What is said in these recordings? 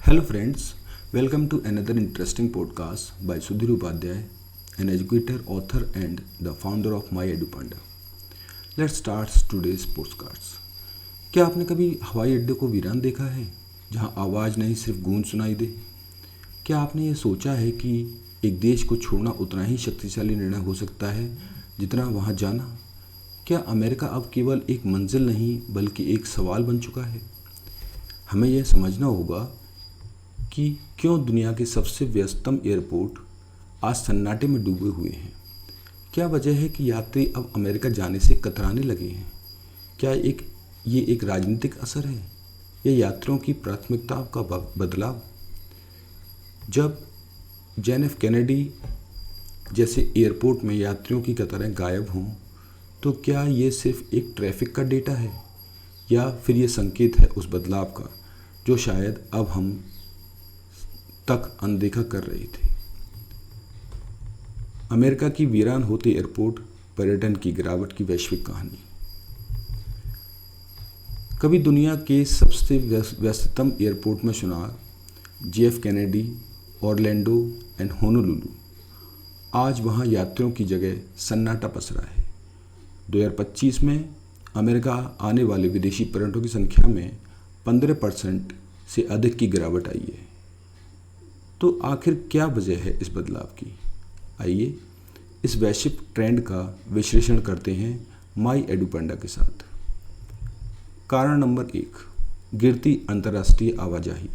Hello friends, welcome to another interesting podcast by Sudhir Upadhyay, an educator, author and the founder of My EduPanda. Let's start today's postcards. क्या आपने कभी हवाई अड्डे को वीरान देखा है जहां आवाज़ नहीं सिर्फ गूंज सुनाई दे? क्या आपने ये सोचा है कि एक देश को छोड़ना उतना ही शक्तिशाली निर्णय हो सकता है जितना वहां जाना? क्या अमेरिका अब केवल एक मंजिल नहीं बल्कि एक सवाल बन चुका है? हमें यह समझना होगा कि क्यों दुनिया के सबसे व्यस्ततम एयरपोर्ट आज सन्नाटे में डूबे हुए हैं। क्या वजह है कि यात्री अब अमेरिका जाने से कतराने लगे हैं? क्या ये एक राजनीतिक असर है या यात्रियों की प्राथमिकता का बदलाव? जब जॉन एफ कैनेडी जैसे एयरपोर्ट में यात्रियों की कतारें गायब हों तो क्या ये सिर्फ एक ट्रैफिक का डेटा है या फिर ये संकेत है उस बदलाव का जो शायद अब हम तक अनदेखा कर रहे थे। अमेरिका की वीरान होते एयरपोर्ट, पर्यटन की गिरावट की वैश्विक कहानी। कभी दुनिया के सबसे व्यस्ततम एयरपोर्ट में शुमार JF Kennedy, Orlando and Honolulu, आज वहां यात्रियों की जगह सन्नाटा पसरा है। 2025 में अमेरिका आने वाले विदेशी पर्यटकों की संख्या में 15% से अधिक की गिरावट आई है। तो आखिर क्या वजह है इस बदलाव की? आइए इस वैश्विक ट्रेंड का विश्लेषण करते हैं माई एडुपांडा के साथ। कारण नंबर 1, गिरती अंतर्राष्ट्रीय आवाजाही।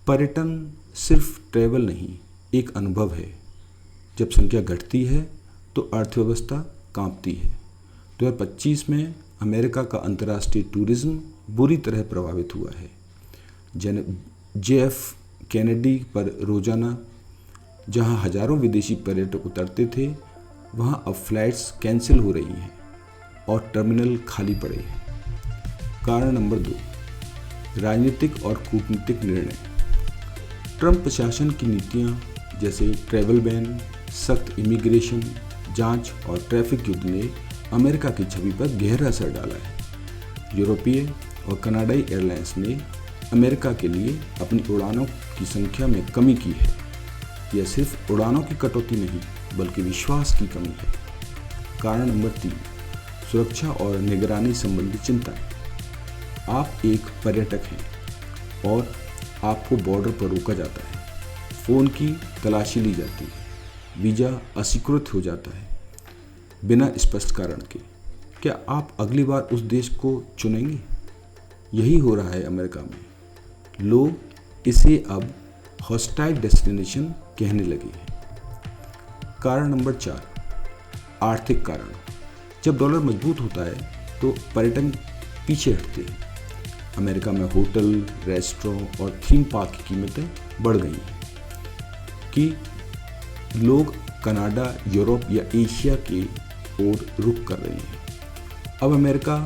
पर्यटन सिर्फ ट्रैवल नहीं, एक अनुभव है। जब संख्या घटती है तो अर्थव्यवस्था कांपती है। 2025 में अमेरिका का अंतर्राष्ट्रीय टूरिज्म बुरी तरह प्रभावित हुआ है। JF कैनेडी पर रोजाना जहां हजारों विदेशी पर्यटक उतरते थे वहां अब फ्लाइट्स कैंसिल हो रही हैं और टर्मिनल खाली पड़े हैं। कारण नंबर 2, राजनीतिक और कूटनीतिक निर्णय। ट्रंप प्रशासन की नीतियां जैसे ट्रैवल बैन, सख्त इमिग्रेशन जांच और ट्रैफिक युद्ध ने अमेरिका की छवि पर गहरा असर डाला है। यूरोपीय और कनाडाई एयरलाइंस ने अमेरिका के लिए अपनी उड़ानों की संख्या में कमी की है। यह सिर्फ उड़ानों की कटौती नहीं बल्कि विश्वास की कमी है। कारण नंबर 3, सुरक्षा और निगरानी संबंधी चिंताएं। आप एक पर्यटक हैं और आपको बॉर्डर पर रोका जाता है, फ़ोन की तलाशी ली जाती है, वीज़ा अस्वीकृत हो जाता है बिना स्पष्ट कारण के। क्या आप अगली बार उस देश को चुनेंगे? यही हो रहा है अमेरिका में। लोग इसे अब हॉस्टाइल डेस्टिनेशन कहने लगे हैं। कारण नंबर 4, आर्थिक कारण। जब डॉलर मजबूत होता है तो पर्यटन पीछे हटते हैं। अमेरिका में होटल, रेस्टोरेंट और थीम पार्क की कीमतें बढ़ गई हैं कि लोग कनाडा, यूरोप या एशिया के ओर रुख कर रहे हैं। अब अमेरिका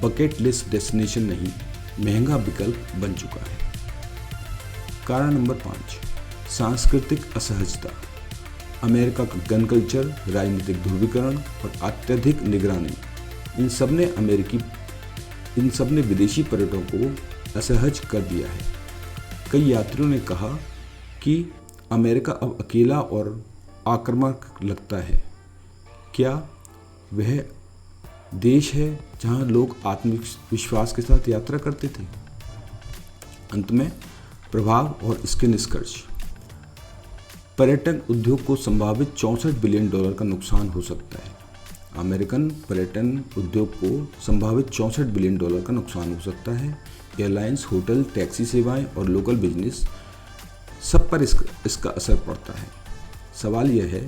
बकेट लिस्ट डेस्टिनेशन नहीं, महंगा विकल्प बन चुका है। कारण नंबर 5, सांस्कृतिक असहजता। अमेरिका का गन कल्चर, राजनीतिक ध्रुवीकरण और अत्यधिक निगरानी, इन सब ने विदेशी पर्यटकों को असहज कर दिया है। कई यात्रियों ने कहा कि अमेरिका अब अकेला और आक्रामक लगता है। क्या वह देश है जहां लोग आत्मविश्वास के साथ यात्रा करते थे? अंत में प्रभाव और इसके निष्कर्ष। पर्यटन उद्योग को संभावित $64 बिलियन का नुकसान हो सकता है। अमेरिकन पर्यटन उद्योग को संभावित $64 बिलियन का नुकसान हो सकता है। एयरलाइंस, होटल, टैक्सी सेवाएं और लोकल बिजनेस, सब पर इसका असर पड़ता है। सवाल यह है,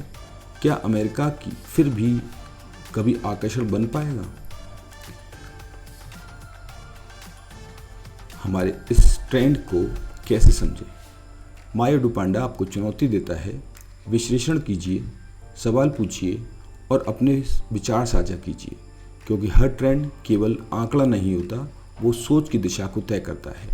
क्या अमेरिका की फिर भी कभी आकर्षण बन पाएगा? हमारे इस ट्रेंड को कैसे समझें? माई एडुपांडा आपको चुनौती देता है। विश्लेषण कीजिए, सवाल पूछिए और अपने विचार साझा कीजिए, क्योंकि हर ट्रेंड केवल आंकड़ा नहीं होता, वो सोच की दिशा को तय करता है।